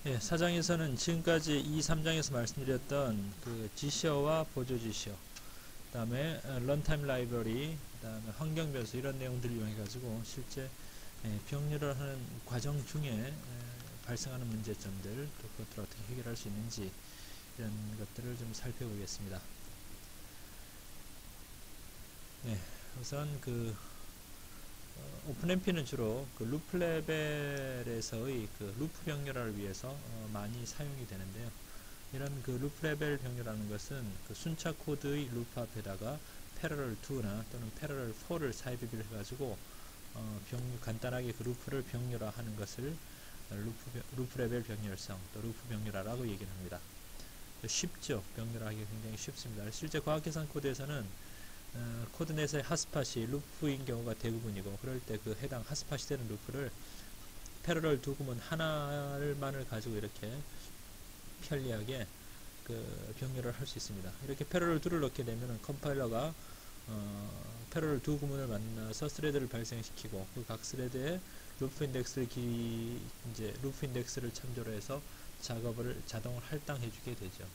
예, 사장에서는 지금까지 이 3장에서 말씀드렸던 그 지시어와 보조 지시어, 그 다음에 런타임 라이브러리, 그 다음에 환경 변수 이런 내용들을 이용해 가지고 실제 병렬을 하는 과정 중에 발생하는 문제점들, 또 그것들을 어떻게 해결할 수 있는지 이런 것들을 좀 살펴보겠습니다. 네, 우선 그 오픈MP는 주로 그 루프 레벨에서의 그 루프 병렬화를 위해서 많이 사용이 되는데요. 이런 그 루프 레벨 병렬화라는 것은 그 순차 코드의 루프 앞에다가 패러럴 2나 또는 패러럴 4를 삽입을 해가지고 간단하게 그 루프를 병렬화하는 것을 루프 레벨 병렬성, 또 루프 병렬화라고 얘기를 합니다. 쉽죠. 병렬화하기 굉장히 쉽습니다. 실제 과학계산 코드에서는 코드 내에서의 핫스팟이 루프인 경우가 대부분이고, 그럴 때 그 해당 핫스팟이 되는 루프를 패러럴 두 구문 하나만을 가지고 이렇게 편리하게 그 병렬을 할 수 있습니다. 이렇게 패러럴 2를 넣게 되면 컴파일러가 패러럴 두 구문을 만나서 스레드를 발생시키고, 그 각 스레드에 루프 인덱스를 참조로 해서 작업을 자동으로 할당해 주게 되죠.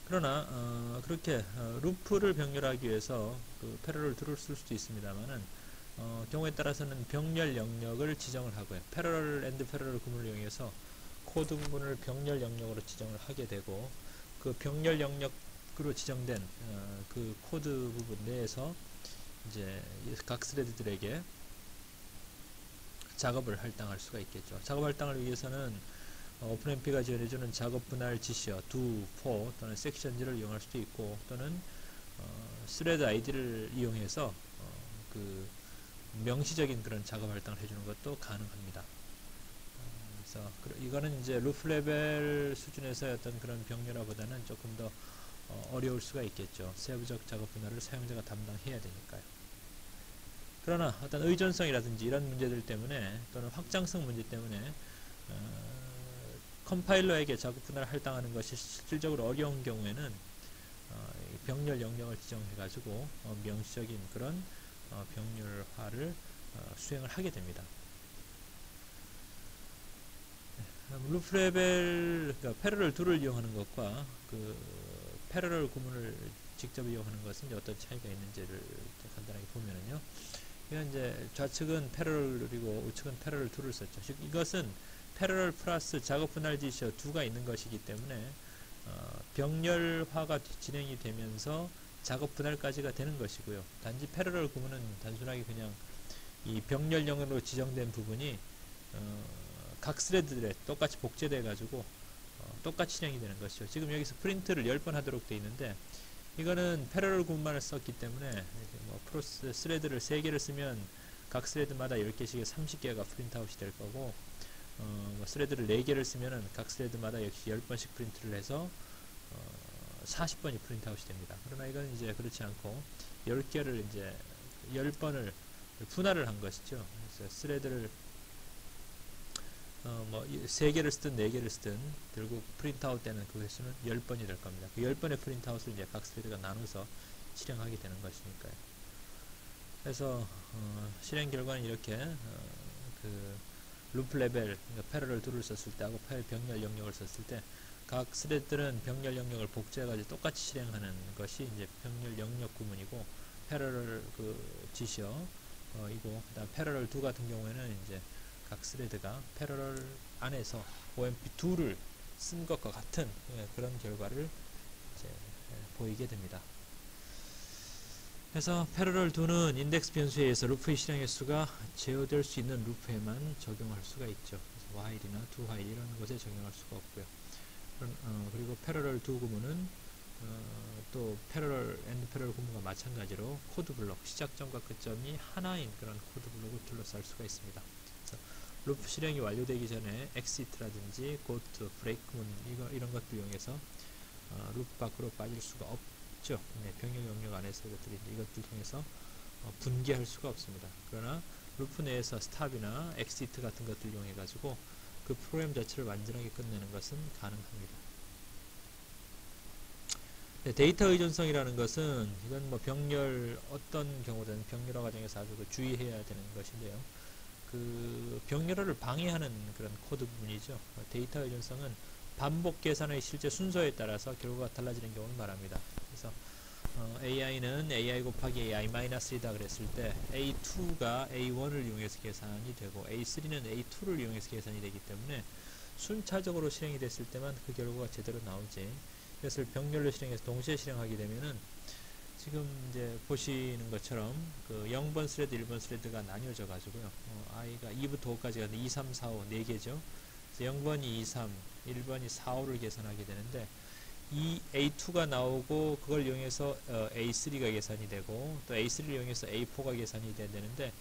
그러나 그렇게 루프를 병렬하기 위해서 그 패러럴 2를 쓸 수도 있습니다만은 경우에 따라서는 병렬 영역을 지정을 하고요. 패러럴 앤드 패러럴 구문을 이용해서 코드 부분을 병렬 영역으로 지정을 하게 되고, 그 병렬 영역으로 지정된 그 코드 부분 내에서 이제 각 스레드들에게 작업을 할당할 수가 있겠죠. 작업 할당을 위해서는 오픈MP가 지원해주는 작업 분할 지시어 do, for 또는 섹션지를 이용할 수도 있고, 또는 스레드 아이디를 이용해서 그 명시적인 그런 작업 할당을 해주는 것도 가능합니다. 그래서 이거는 이제 루프 레벨 수준에서의 어떤 그런 병렬화보다는 조금 더 어려울 수가 있겠죠. 세부적 작업 분할을 사용자가 담당해야 되니까요. 그러나 어떤 의존성이라든지 이런 문제들 때문에, 또는 확장성 문제 때문에 컴파일러에게 작업 분할을 할당하는 것이 실질적으로 어려운 경우에는 병렬 영역을 지정해 가지고 명시적인 그런 병렬화를 수행을 하게 됩니다. 루프 레벨, 그러니까 패러럴 2를 이용하는 것과 그 패러럴 구문을 직접 이용하는 것은 어떤 차이가 있는지를 간단하게 보면은요. 이건 이제 좌측은 패러럴이고 우측은 패러럴 2를 썼죠. 즉 이것은 패러럴 플러스 작업 분할 지시어 2가 있는 것이기 때문에 병렬화가 진행이 되면서 작업 분할까지가 되는 것이고요. 단지 패러럴 구문은 단순하게 그냥 이 병렬 영역으로 지정된 부분이 각 스레드들에 똑같이 복제돼 가지고 똑같이 진행이 되는 것이죠. 지금 여기서 프린트를 10번 하도록 되어 있는데, 이거는 패러럴 구문만을 썼기 때문에 프로세스 스레드를 3개를 쓰면 각 스레드마다 10개씩에 30개가 프린트아웃이 될 거고, 스레드를 4개를 쓰면은 각 스레드마다 역시 10번씩 프린트를 해서 40번이 프린트아웃이 됩니다. 그러나 이건 이제 그렇지 않고 10개를 이제 10번을 분할을 한 것이죠. 그래서 스레드를 3개를 쓰든 4개를 쓰든 결국 프린트아웃 되는 그 횟수는 10번이 될 겁니다. 그 10번의 프린트아웃을 이제 각 스레드가 나눠서 실행하게 되는 것이니까요. 그래서 실행 결과는 이렇게 그 루프 레벨, 그러니까 패러럴 2를 썼을 때 하고 병렬 영역을 썼을 때 각 스레드들은 병렬 영역을 복제해가지고 똑같이 실행하는 것이 이제 병렬 영역 구문이고, 패러럴 그 지시어 이고, 그다음 패러럴 2 같은 경우에는 이제 각 스레드가 패러럴 안에서 OMP2를 쓴 것과 같은 그런 결과를 이제 보이게 됩니다. 그래서 패러럴 2는 인덱스 변수에 의해서 루프의 실행 횟수가 제어될 수 있는 루프에만 적용할 수가 있죠. 그래서 while이나 do while 이런 것에 적용할 수가 없고요. 그리고 패러럴 2 구문은 또 패러럴 앤드 패러럴 구문과 마찬가지로 코드 블록, 시작점과 끝점이 하나인 그런 코드 블록을 둘러쌀 수가 있습니다. 그래서 루프 실행이 완료되기 전에 exit라든지 go to, break 구문 이런 것들 이용해서 루프 밖으로 빠질 수가 없죠. 병렬 영역 안에서 이것들 통해서 분개할 수가 없습니다. 그러나 루프 내에서 stop이나 exit 같은 것들 이용해 가지고 그 프로그램 자체를 완전하게 끝내는 것은 가능합니다. 데이터 의존성이라는 것은 이건 병렬 어떤 경우든 병렬화 과정에서 아주 주의해야 되는 것인데요. 그 병렬화를 방해하는 그런 코드 부분이죠. 데이터 의존성은 반복 계산의 실제 순서에 따라서 결과가 달라지는 경우를 말합니다. 그래서 AI는 AI 곱하기 AI-1이다 그랬을 때 A2가 A1을 이용해서 계산이 되고 A3는 A2를 이용해서 계산이 되기 때문에 순차적으로 실행이 됐을 때만 그 결과가 제대로 나오지. 이것을 병렬로 실행해서 동시에 실행하게 되면은 지금 이제 보시는 것처럼 그 0번 스레드, 1번 스레드가 나뉘어져 가지고요. i가 2부터 5까지 가는데 2, 3, 4, 5 4개죠. 0번이 2, 3, 1번이 4, 5를 계산하게 되는데 이 A2가 나오고 그걸 이용해서 A3가 계산이 되고 또 A3를 이용해서 A4가 계산이 되는데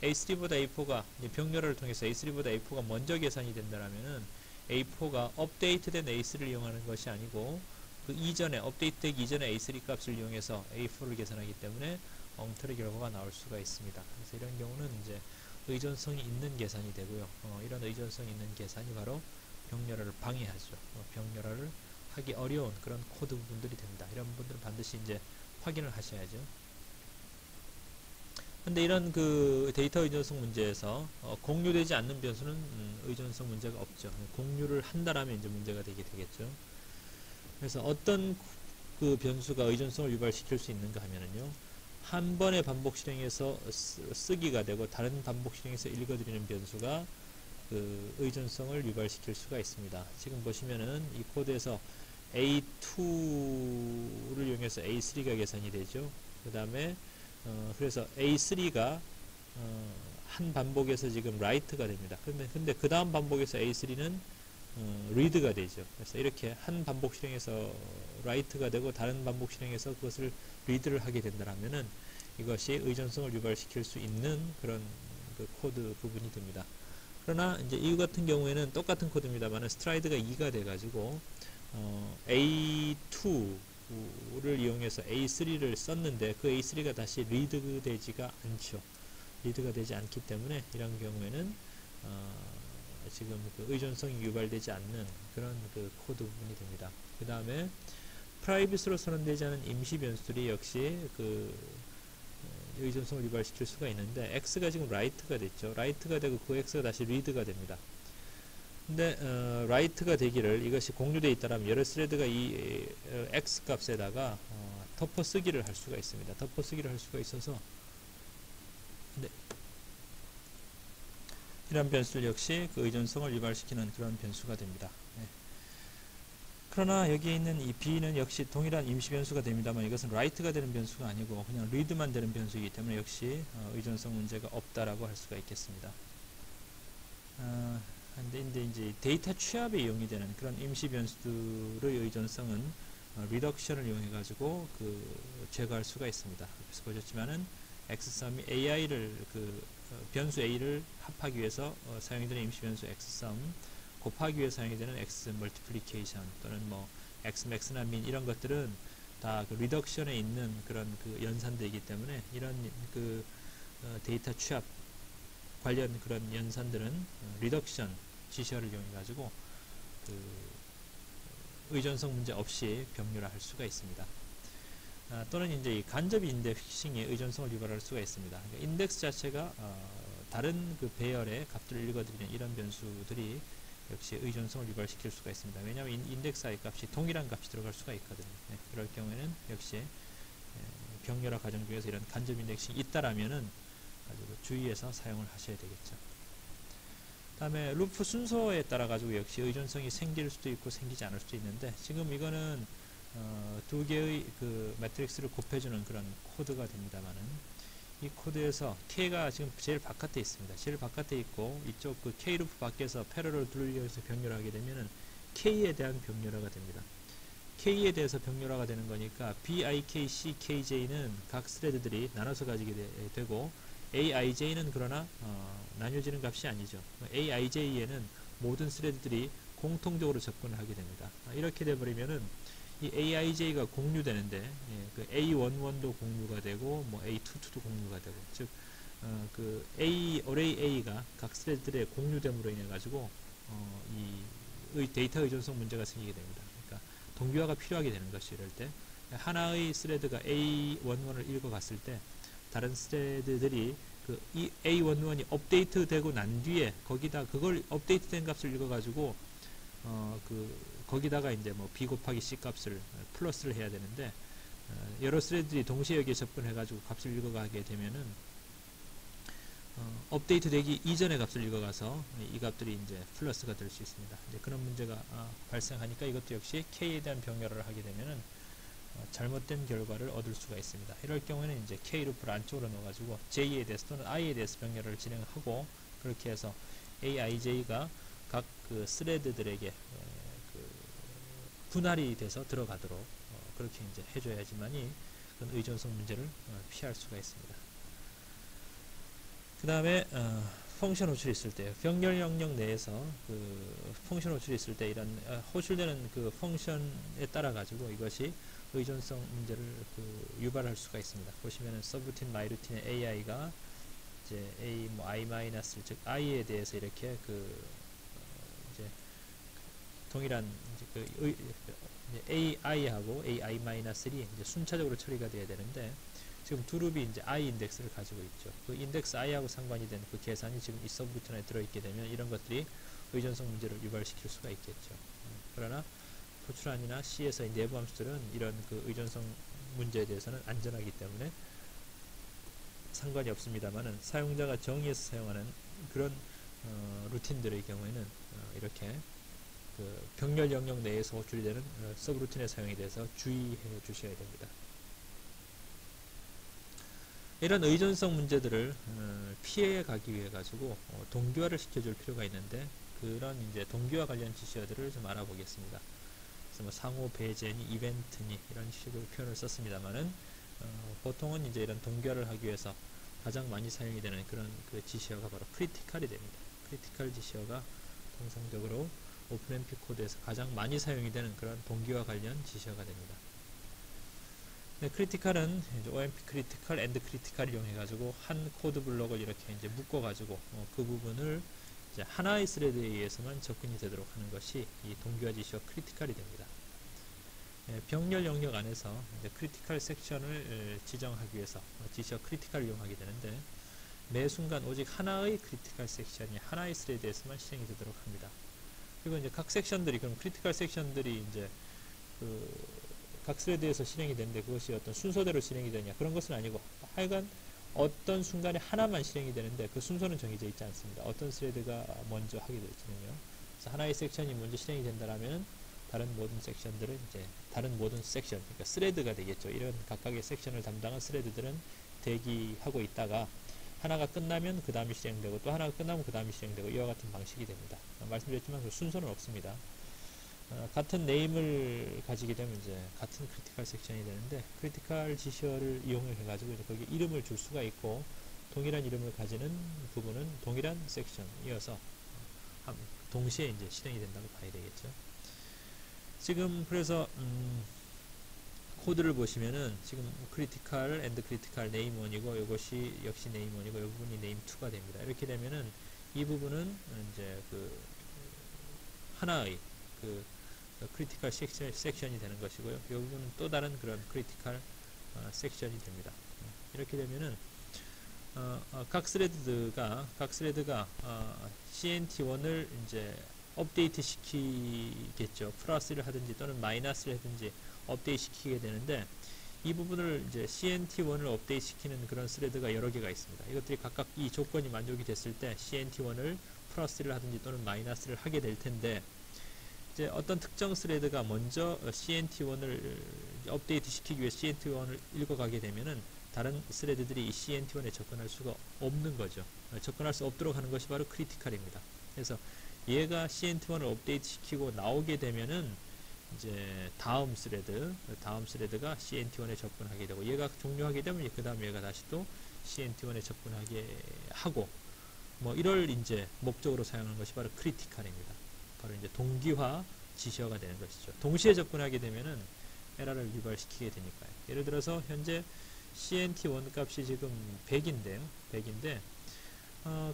A3보다 A4가 병렬화를 통해서 A3보다 A4가 먼저 계산이 된다면은 A4가 업데이트된 A3를 이용하는 것이 아니고 그 이전에 업데이트되기 이전에 A3 값을 이용해서 A4를 계산하기 때문에 엉터리 결과가 나올 수가 있습니다. 그래서 이런 경우는 이제 의존성이 있는 계산이 되고요. 이런 의존성이 있는 계산이 바로 병렬화를 방해하죠. 병렬화를 하기 어려운 그런 코드 부분들이 됩니다. 이런 부분들은 반드시 이제 확인을 하셔야죠. 근데 이런 그 데이터 의존성 문제에서 공유되지 않는 변수는 의존성 문제가 없죠. 공유를 한다라면 이제 문제가 되겠죠. 그래서 어떤 그 변수가 의존성을 유발시킬 수 있는가 하면은요, 한 번의 반복 실행에서 쓰기가 되고 다른 반복 실행에서 읽어드리는 변수가 그 의존성을 유발시킬 수가 있습니다. 지금 보시면은 이 코드에서 A2를 이용해서 A3가 계산이 되죠. 그 다음에 그래서 A3가 한 반복에서 지금 write가 됩니다. 근데 그 다음 반복에서 A3는 read가 되죠. 그래서 이렇게 한 반복 실행에서 write가 되고 다른 반복 실행에서 그것을 read를 하게 된다면은 이것이 의존성을 유발시킬 수 있는 그런 그 코드 부분이 됩니다. 그러나 이제 이 같은 경우에는 똑같은 코드입니다만 스트라이드가 2가 돼가지고 A2를 이용해서 A3를 썼는데 그 A3가 다시 read 되지가 않죠. read가 되지 않기 때문에 이런 경우에는 지금 그 의존성이 유발되지 않는 그런 그 코드 부분이 됩니다. 그 다음에 프라이빗으로 선언되지 않은 임시 변수들이 역시 그 의존성을 유발시킬 수가 있는데 x가 지금 write가 됐죠. write가 되고 그 x가 다시 read가 됩니다. 근데 write가 되기를 이것이 공유되어 있다면 여러 스레드가 이 x 값에다가 덮어 쓰기를 할 수가 있습니다. 덮어 쓰기를 할 수가 있어서 네. 이런 변수들 역시 그 의존성을 유발시키는 그런 변수가 됩니다. 네. 그러나 여기에 있는 이 b는 역시 동일한 임시 변수가 됩니다만 이것은 write가 되는 변수가 아니고 그냥 read만 되는 변수이기 때문에 역시 의존성 문제가 없다라고 할 수가 있겠습니다. 근데 이제 데이터 취합에 이용이 되는 그런 임시 변수들의 의존성은 리덕션을 이용해 가지고 그 제거할 수가 있습니다. 그래서 보셨지만은 xsum이 ai를 그 변수 a를 합하기 위해서 사용이 되는 임시 변수 xsum 곱하기 위해서 사용이 되는 x multiplication 또는 뭐 x max나 min 이런 것들은 다 그 리덕션에 있는 그런 그 연산되기 때문에 이런 그 데이터 취합 관련 그런 연산들은 리덕션 지시어를 이용해 가지고 그 의존성 문제 없이 병렬화할 수가 있습니다. 또는 이제 이 간접 인덱싱이 의존성을 유발할 수가 있습니다. 그러니까 인덱스 자체가 다른 그 배열의 값들을 읽어드리는 이런 변수들이 역시 의존성을 유발시킬 수가 있습니다. 왜냐하면 인덱스 i 값이 동일한 값이 들어갈 수가 있거든요. 네, 그럴 경우에는 역시 병렬화 과정 중에서 이런 간접 인덱싱이 있다라면은 아주 주의해서 사용을 하셔야 되겠죠. 다음에 루프 순서에 따라 가지고 역시 의존성이 생길 수도 있고 생기지 않을 수도 있는데 지금 이거는 두 개의 그 매트릭스를 곱해주는 그런 코드가 됩니다만은 이 코드에서 K가 지금 제일 바깥에 있습니다. 제일 바깥에 있고 이쪽 그 K 루프 밖에서 패러럴 둘러서 병렬하게 되면은 K에 대한 병렬화가 됩니다. K에 대해서 병렬화가 되는 거니까 BIK, C, KJ는 각 스레드들이 나눠서 가지게 되고 AIJ는 그러나 나뉘어지는 값이 아니죠. AIJ에는 모든 스레드들이 공통적으로 접근을 하게 됩니다. 이렇게 돼버리면은 이 AIJ가 공유되는데 그 A11도 공유가 되고 뭐 A22도 공유가 되고 즉 그 array A가 각 스레드들의 공유됨으로 인해 가지고 이 데이터 의존성 문제가 생기게 됩니다. 그러니까 동기화가 필요하게 되는 것이 이럴 때 하나의 스레드가 A11을 읽어갔을 때 다른 스레드들이 그 이 A11이 업데이트 되고 난 뒤에 거기다 그걸 업데이트 된 값을 읽어가지고 거기다가 이제 뭐 B 곱하기 C 값을 플러스를 해야 되는데 여러 스레드들이 동시에 여기에 접근해가지고 값을 읽어가게 되면은 업데이트 되기 이전의 값을 읽어가서 이 값들이 이제 플러스가 될 수 있습니다. 이제 그런 문제가 발생하니까 이것도 역시 K에 대한 병렬을 하게 되면은 잘못된 결과를 얻을 수가 있습니다. 이럴 경우에는 이제 K 루프를 안쪽으로 넣어가지고 J에 대해서 또는 I에 대해서 병렬을 진행하고 그렇게 해서 AIJ가 각 그 스레드들에게 분할이 돼서 들어가도록 그렇게 이제 해줘야지만이 그런 의존성 문제를 피할 수가 있습니다. 그 다음에 펑션 호출이 있을 때 병렬 영역 내에서 그 펑션 호출이 있을 때 이런 호출되는 그 펑션에 따라 가지고 이것이 의존성 문제를 유발할 수가 있습니다. 보시면은 서브루틴 마이루틴의 AI가 이제 A 뭐 I 마이너스 즉 I에 대해서 이렇게 이제 동일한 이제 AI하고 AI 마이너스1이 이제 순차적으로 처리가 돼야 되는데 지금 두 룹이 이제 I 인덱스를 가지고 있죠. 그 인덱스 I하고 상관이 된 그 계산이 지금 이 서브루틴 안에 들어있게 되면 이런 것들이 의존성 문제를 유발시킬 수가 있겠죠. 그러나 포트란이나 C에서의 내부 함수들은 이런 그 의존성 문제에 대해서는 안전하기 때문에 상관이 없습니다만은 사용자가 정의해서 사용하는 그런 루틴들의 경우에는 이렇게 그 병렬 영역 내에서 호출이 되는 서브루틴의 사용에 대해서 주의해 주셔야 됩니다. 이런 의존성 문제들을 피해 가기 위해 가지고 동기화를 시켜줄 필요가 있는데 그런 이제 동기화 관련 지시어들을 좀 알아보겠습니다. 그래서 뭐 상호 배제니 이벤트니 이런 식으로 표현을 썼습니다만은 보통은 이제 이런 동기화를 하기 위해서 가장 많이 사용이 되는 그런 그 지시어가 바로 크리티컬이 됩니다. 크리티컬 지시어가 통상적으로 오픈MP 코드에서 가장 많이 사용이 되는 그런 동기화 관련 지시어가 됩니다. 네, 크리티컬은 OMP 크리티컬, 엔드 크리티컬을 이용해 가지고 한 코드 블록을 이렇게 이제 묶어 가지고 그 부분을 이제 하나의 스레드에 의해서만 접근이 되도록 하는 것이 이 동기화 지시어 크리티컬이 됩니다. 병렬 영역 안에서 이제 크리티컬 섹션을 지정하기 위해서 지시어 크리티컬을 이용하게 되는데 매 순간 오직 하나의 크리티컬 섹션이 하나의 스레드에서만 실행이 되도록 합니다. 그리고 이제 각 섹션들이 그럼 크리티컬 섹션들이 이제 각 스레드에서 실행이 되는데 그것이 어떤 순서대로 실행이 되냐 그런 것은 아니고 하여간 어떤 순간에 하나만 실행이 되는데 그 순서는 정해져 있지 않습니다. 어떤 스레드가 먼저 하게 될지는요. 그래서 하나의 섹션이 먼저 실행이 된다라면 다른 모든 섹션들은 이제 다른 모든 섹션 그러니까 스레드가 되겠죠. 이런 각각의 섹션을 담당한 스레드들은 대기하고 있다가 하나가 끝나면 그 다음이 실행되고 또 하나가 끝나면 그 다음이 실행되고 이와 같은 방식이 됩니다. 말씀드렸지만 그 순서는 없습니다. 같은 네임을 가지게 되면 이제 같은 크리티컬 섹션이 되는데 크리티컬 지시어를 이용해 가지고 이제 거기에 이름을 줄 수가 있고 동일한 이름을 가지는 부분은 동일한 섹션이어서 동시에 이제 실행이 된다고 봐야 되겠죠. 지금 그래서 코드를 보시면은 지금 크리티컬, 엔드 크리티컬 네임 1이고 이것이 역시 네임 1이고 이 부분이 네임 2가 됩니다. 이렇게 되면은 이 부분은 이제 그 하나의 그 크리티컬 섹션이 되는 것이고요. 이 부분은 또 다른 그런 크리티컬 섹션이 됩니다. 이렇게 되면은 각 스레드가 CNT1을 이제 업데이트 시키겠죠. 플러스를 하든지 또는 마이너스를 하든지 업데이트 시키게 되는데 이 부분을 이제 CNT1을 업데이트 시키는 그런 스레드가 여러 개가 있습니다. 이것들이 각각 이 조건이 만족이 됐을 때 CNT1을 플러스를 하든지 또는 마이너스를 하게 될 텐데 이제 어떤 특정 스레드가 먼저 CNT1을 업데이트 시키기 위해 CNT1을 읽어가게 되면은 다른 스레드들이 이 CNT1에 접근할 수가 없는 거죠. 접근할 수 없도록 하는 것이 바로 크리티컬입니다. 그래서 얘가 CNT1을 업데이트 시키고 나오게 되면은 이제 다음 스레드가 CNT1에 접근하게 되고 얘가 종료하게 되면 그 다음 얘가 다시 또 CNT1에 접근하게 하고 뭐 이럴 이제 목적으로 사용하는 것이 바로 크리티컬입니다. 바로 이제 동기화 지시어가 되는 것이죠. 동시에 접근하게 되면은 에러를 유발시키게 되니까요. 예를 들어서 현재 CNT1 값이 지금 100인데요. 100인데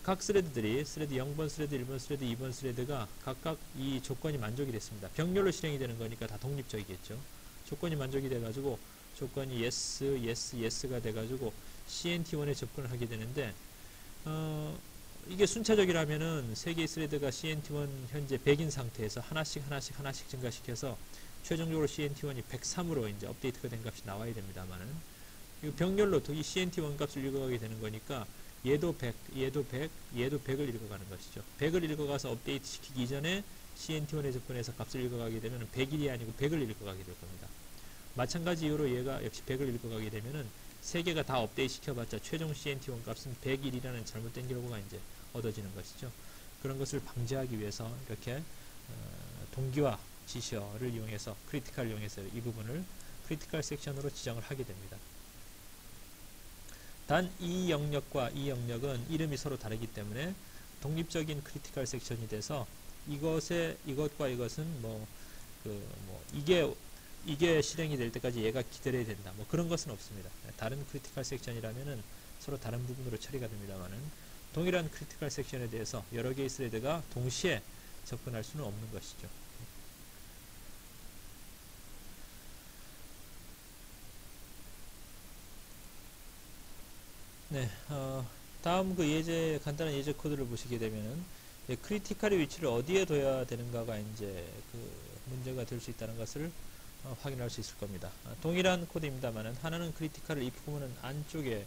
각 스레드들이 스레드 0번 스레드, 1번 스레드, 2번 스레드가 각각 이 조건이 만족이 됐습니다. 병렬로 실행이 되는 거니까 다 독립적이겠죠. 조건이 만족이 돼가지고 조건이 yes, yes, yes가 돼가지고 CNT1에 접근을 하게 되는데 이게 순차적이라면은 세 개의 스레드가 CNT1 현재 100인 상태에서 하나씩 증가시켜서 최종적으로 CNT1이 103으로 이제 업데이트가 된 값이 나와야 됩니다만은 이 병렬로 이 CNT1 값을 읽어가게 되는 거니까 얘도 100, 얘도 100, 얘도 100을 읽어가는 것이죠. 100을 읽어가서 업데이트 시키기 이전에 CNT1에 접근해서 값을 읽어가게 되면 100일이 아니고 100을 읽어가게 될 겁니다. 마찬가지 이유로 얘가 역시 100을 읽어가게 되면은 세 개가 다 업데이트 시켜봤자 최종 CNT1 값은 101이라는 잘못된 결과가 이제 얻어지는 것이죠. 그런 것을 방지하기 위해서 이렇게 동기화 지시어를 이용해서 크리티컬을 이용해서 이 부분을 크리티컬 섹션으로 지정을 하게 됩니다. 단 이 영역과 이 영역은 이름이 서로 다르기 때문에 독립적인 크리티컬 섹션이 돼서 이것과 이것은 이게 실행이 될 때까지 얘가 기다려야 된다. 뭐 그런 것은 없습니다. 다른 크리티컬 섹션이라면은 서로 다른 부분으로 처리가 됩니다만은 동일한 크리티컬 섹션에 대해서 여러 개의 스레드가 동시에 접근할 수는 없는 것이죠. 네, 다음 그 간단한 예제 코드를 보시게 되면은 크리티컬의 위치를 어디에 둬야 되는가가 이제 그 문제가 될 수 있다는 것을 확인할 수 있을 겁니다. 동일한 코드입니다만은 하나는 크리티컬을 if 구문은 안쪽에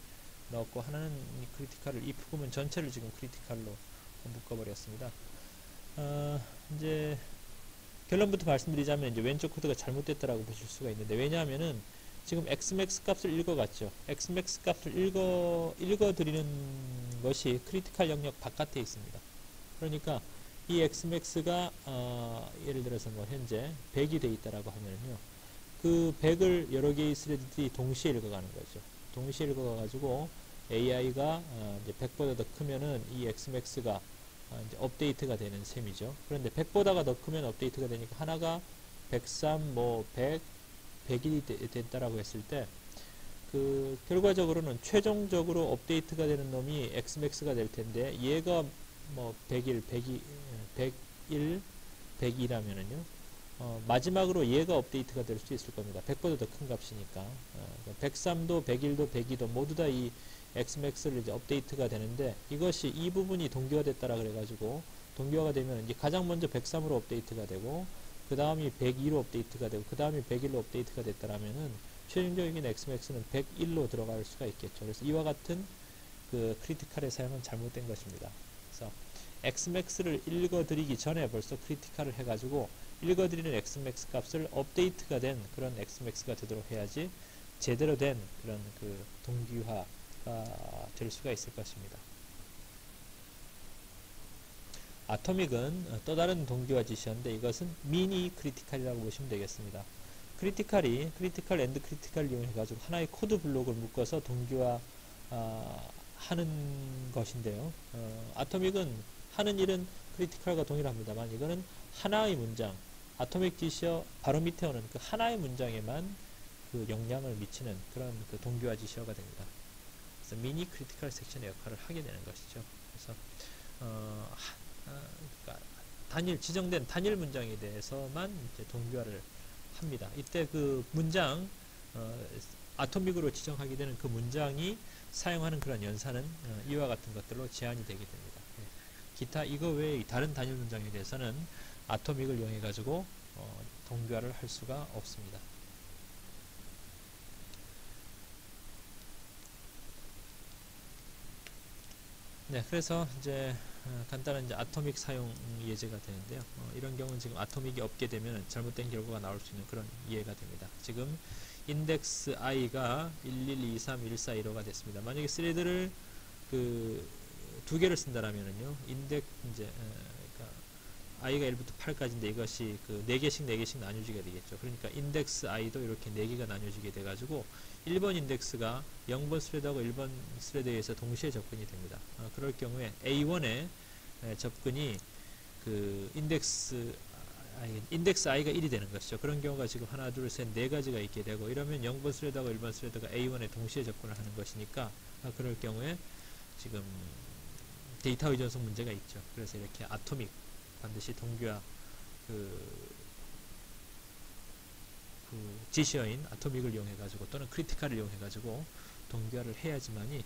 넣었고 하나는 크리티컬을 if 구문 전체를 지금 크리티컬로 묶어버렸습니다. 이제 결론부터 말씀드리자면 이제 왼쪽 코드가 잘못됐다라고 보실 수가 있는데 왜냐하면은 지금 xmax 값을 읽어갔죠. xmax 값을 읽어드리는 것이 크리티컬 영역 바깥에 있습니다. 그러니까 이 xmax가 예를 들어서 뭐 현재 100이 돼 있다라고 하면요, 그 100을 여러 개의 스레드들이 동시에 읽어가는 거죠. 동시에 읽어가가지고 AI가 이제 100보다 더 크면은 이 xmax가 이제 업데이트가 되는 셈이죠. 그런데 100보다가 더 크면 업데이트가 되니까 하나가 103, 뭐 100, 100일이 됐다라고 했을 때 그 결과적으로는 최종적으로 업데이트가 되는 놈이 xmax가 될 텐데 얘가 뭐 100일, 100일, 102라면은요 마지막으로 얘가 업데이트가 될 수 있을 겁니다. 100보다 더 큰 값이니까 103도 101도 102도 모두 다 이 xmax를 이제 업데이트가 되는데 이것이 이 부분이 동기화 됐다라 그래가지고 동기화가 되면 이제 가장 먼저 103으로 업데이트가 되고 그 다음이 102로 업데이트가 되고 그 다음이 101로 업데이트가 됐다라면은 최종적인 xmax는 101로 들어갈 수가 있겠죠. 그래서 이와 같은 그 크리티컬의 사용은 잘못된 것입니다. 그래서 xmax를 읽어드리기 전에 벌써 크리티컬을 해가지고 읽어드리는 xmax 값을 업데이트가 된 그런 xmax가 되도록 해야지 제대로 된 그런 그 동기화가 될 수가 있을 것입니다. 아토믹은 또 다른 동기화 지시인데 이것은 미니 크리티컬이라고 보시면 되겠습니다. 크리티컬 앤드 크리티컬을 이용해 가지고 하나의 코드 블록을 묶어서 동기화 하는 것인데요. 아토믹은 하는 일은 크리티컬과 동일합니다만 이거는 하나의 문장, 아토믹 지시어 바로 밑에 오는 그 하나의 문장에만 그 영향을 미치는 그런 그 동기화 지시어가 됩니다. 그래서 미니 크리티컬 섹션의 역할을 하게 되는 것이죠. 그래서 그러니까 지정된 단일 문장에 대해서만 이제 동기화를 합니다. 이때 그 문장 아토믹으로 지정하게 되는 그 문장이 사용하는 그런 연산은 이와 같은 것들로 제한이 되게 됩니다. 기타 이거 외에 다른 단일 문장에 대해서는 아토믹을 이용해 가지고 동기화를 할 수가 없습니다. 네, 그래서 이제 간단한 이제 아토믹 사용 예제가 되는데요. 이런 경우는 지금 아토믹이 없게 되면 잘못된 결과가 나올 수 있는 그런 이해가 됩니다. 지금 인덱스 i가 1123142가 됐습니다. 만약에 스레드를 그 두 개를 쓴다라면은요, 그러니까 i가 1부터 8까지인데 이것이 그 4개씩 나뉘어지게 되겠죠. 그러니까 인덱스 i도 이렇게 4개가 나뉘어지게 돼가지고 1번 인덱스가 0번 스레드하고 1번 스레드에 의해서 동시에 접근이 됩니다. 그럴 경우에 A1의 접근이 그 인덱스 i가 1이 되는 것이죠. 그런 경우가 지금 하나, 둘, 셋, 4가지가 있게 되고 이러면 0번 스레드하고 1번 스레드가 A1에 동시에 접근을 하는 것이니까 그럴 경우에 지금 데이터 의존성 문제가 있죠. 그래서 이렇게 아토믹 반드시 동기화 그 지시어인 아토믹을 이용해 가지고 또는 크리티컬을 이용해 가지고 동기화를 해야지만이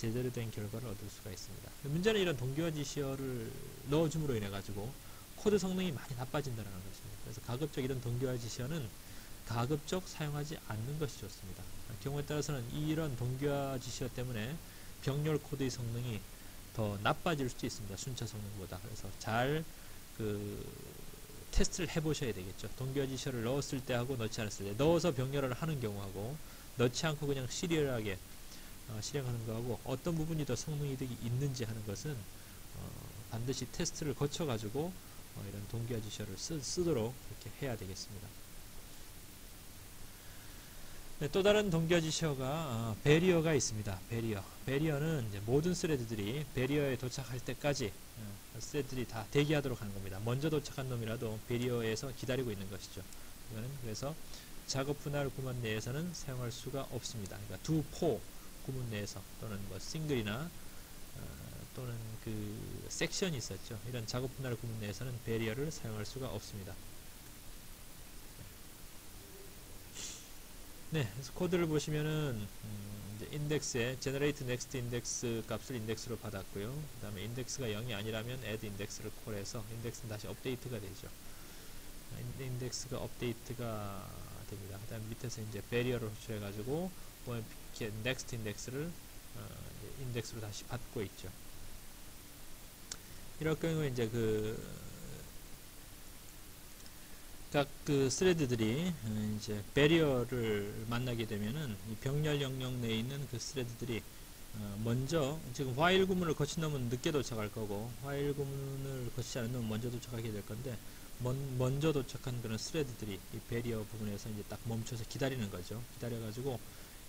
제대로 된 결과를 얻을 수가 있습니다. 문제는 이런 동기화 지시어를 넣어줌으로 인해 가지고 코드 성능이 많이 나빠진다는 것입니다. 그래서 가급적 이런 동기화 지시어는 가급적 사용하지 않는 것이 좋습니다. 경우에 따라서는 이런 동기화 지시어 때문에 병렬 코드의 성능이 더 나빠질 수도 있습니다. 순차 성능보다. 그래서 잘 테스트를 해보셔야 되겠죠. 동기화 지시어를 넣었을 때 하고 넣지 않았을 때, 넣어서 병렬을 하는 경우하고 넣지 않고 그냥 시리얼하게 실행하는 거하고 어떤 부분이 더 성능 이득이 있는지 하는 것은 반드시 테스트를 거쳐 가지고 이런 동기화 지시어를 쓰도록 이렇게 해야 되겠습니다. 네, 또 다른 동기화 지시어가 베리어가 있습니다. 베리어는 이제 모든 스레드들이 베리어에 도착할 때까지 스레드들이 다 대기하도록 하는 겁니다. 먼저 도착한 놈이라도 베리어에서 기다리고 있는 것이죠. 이거는 그래서 작업 분할 구문 내에서는 사용할 수가 없습니다. 그러니까 두 포 구문 내에서 또는 뭐 싱글이나 또는 그 섹션이 있었죠. 이런 작업 분할 구문 내에서는 베리어를 사용할 수가 없습니다. 네, 그래서 코드를 보시면은 이제 인덱스에 generate next index 값을 인덱스로 받았고요. 그 다음에 인덱스가 0이 아니라면 add index를 콜해서 인덱스는 다시 업데이트가 되죠. 인덱스가 업데이트가 됩니다. 그 다음에 밑에서 이제 barrier를 호출해 가지고 next index를 인덱스로 다시 받고 있죠. 이럴 경우에 이제 각 스레드들이 이제 베리어를 만나게 되면은 이 병렬 영역 내에 있는 그 스레드들이 먼저 지금 while 구문을 거친 놈은 늦게 도착할 거고 while 구문을 거치지 않은 놈은 먼저 도착하게 될 건데 먼저 도착한 그런 스레드들이 이 베리어 부분에서 이제 딱 멈춰서 기다리는 거죠. 기다려 가지고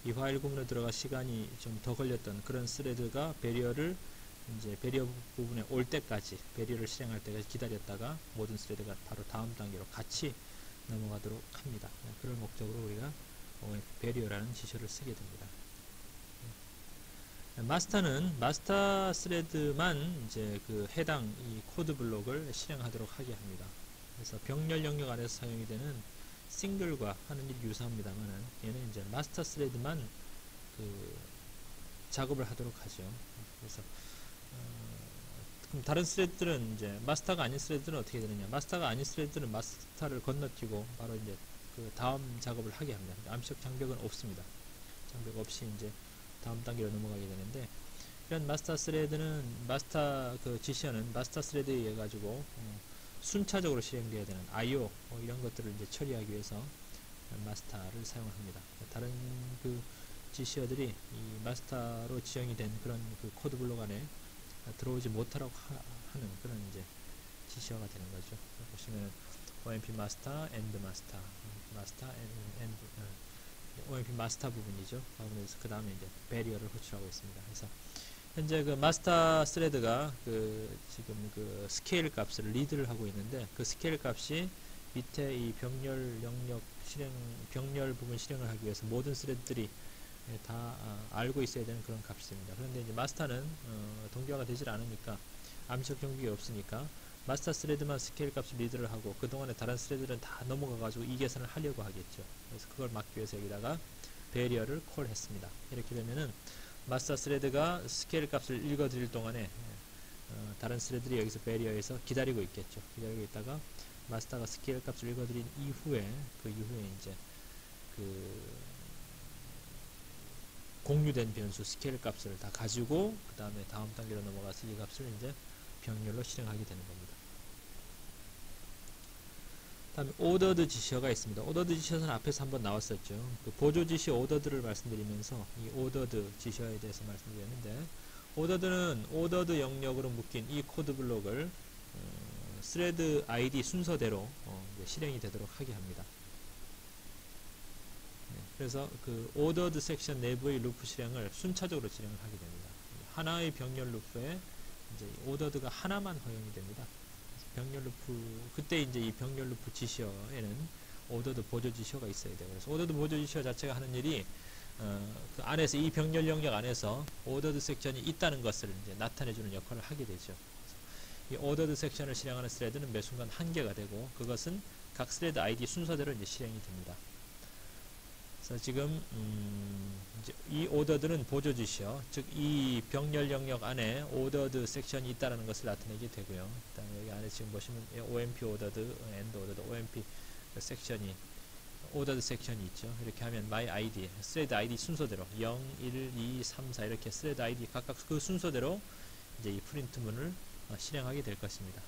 이 while 구문에 들어가 시간이 좀 더 걸렸던 그런 스레드가 베리어 부분에 올 때까지 베리어를 실행할 때까지 기다렸다가 모든 스레드가 바로 다음 단계로 같이 넘어가도록 합니다. 그런 목적으로 우리가 베리어라는 지시를 쓰게 됩니다. 마스터는 마스터 스레드만 이제 해당 이 코드 블록을 실행하도록 하게 합니다. 그래서 병렬 영역 안에서 사용이 되는 싱글과 하는 일이 유사합니다만은 얘는 이제 마스터 스레드만 작업을 하도록 하죠. 그래서 그럼 다른 스레드들은 이제 마스터가 아닌 스레드들은 어떻게 되느냐? 마스터가 아닌 스레드들은 마스터를 건너뛰고 바로 이제 다음 작업을 하게 합니다. 암시적 장벽은 없습니다. 장벽 없이 이제 다음 단계로 넘어가게 되는데 이런 마스터 스레드는 마스터 지시어는 마스터 스레드에 의해 가지고 순차적으로 실행되어야 되는 I/O 이런 것들을 이제 처리하기 위해서 마스터를 사용합니다. 다른 지시어들이 이 마스터로 지정이 된 그런 코드 블록 안에 들어오지 못하라고 하는 그런 이제 지시어가 되는 거죠. 보시면 OMP 마스터, AND 마스터, AND OMP 마스터 부분이죠. 그래서 그 다음에 이제 베리어를 호출하고 있습니다. 그래서 현재 마스터 스레드가 지금 스케일 값을 리드를 하고 있는데 그 스케일 값이 밑에 이 병렬 영역 병렬 부분 실행을 하기 위해서 모든 스레드들이 다 알고 있어야 되는 그런 값입니다. 그런데 이제 마스터는 동기화가 되질 않으니까 암시적 장벽이 없으니까 마스터 스레드만 스케일 값을 리드를 하고 그동안에 다른 스레드들은 다 넘어가 가지고 이 계산을 하려고 하겠죠. 그래서 그걸 막기 위해서 여기다가 베리어를 콜했습니다. 이렇게 되면은 마스터 스레드가 스케일 값을 읽어 드릴 동안에 다른 스레드들이 여기서 베리어에서 기다리고 있겠죠. 기다리고 있다가 마스터가 스케일 값을 읽어 드린 이후에 이제 공유된 변수 스케일 값을 다 가지고 그 다음에 다음 단계로 넘어가서 이 값을 이제 병렬로 실행하게 되는 겁니다. 다음에 ordered 지시어가 있습니다. ordered 지시어는 앞에서 한번 나왔었죠. 보조 지시어 ordered를 말씀드리면서 이 ordered 지시어에 대해서 말씀드렸는데 ordered는 ordered 영역으로 묶인 이 코드 블록을 thread ID 순서대로 이제 실행이 되도록 하게 합니다. 그래서 ordered 섹션 내부의 루프 실행을 순차적으로 진행을 하게 됩니다. 하나의 병렬 루프에 이제 ordered가 하나만 허용이 됩니다. 병렬 루프 그때 이제 이 병렬 루프 지시어에는 ordered 보조 지시어가 있어야 돼요. 그래서 ordered 보조 지시어 자체가 하는 일이 그 안에서 이 병렬 영역 안에서 ordered 섹션이 있다는 것을 이제 나타내주는 역할을 하게 되죠. 이 ordered 섹션을 실행하는 스레드는 매 순간 한 개가 되고 그것은 각 스레드 ID 순서대로 이제 실행이 됩니다. 그래서 지금 이제 이 오더들은 보조지시요. 즉 이 병렬 영역 안에 오더드 섹션이 있다라는 것을 나타내게 되고요. 그다음에 여기 안에 지금 보시면 OMP 오더드, 엔드 오더드, OMP 섹션이 오더드 섹션이 있죠. 이렇게 하면 my id, 스레드 id 순서대로 0, 1, 2, 3, 4 이렇게 스레드 id 각각 그 순서대로 이제 이 프린트문을 실행하게 될 것입니다.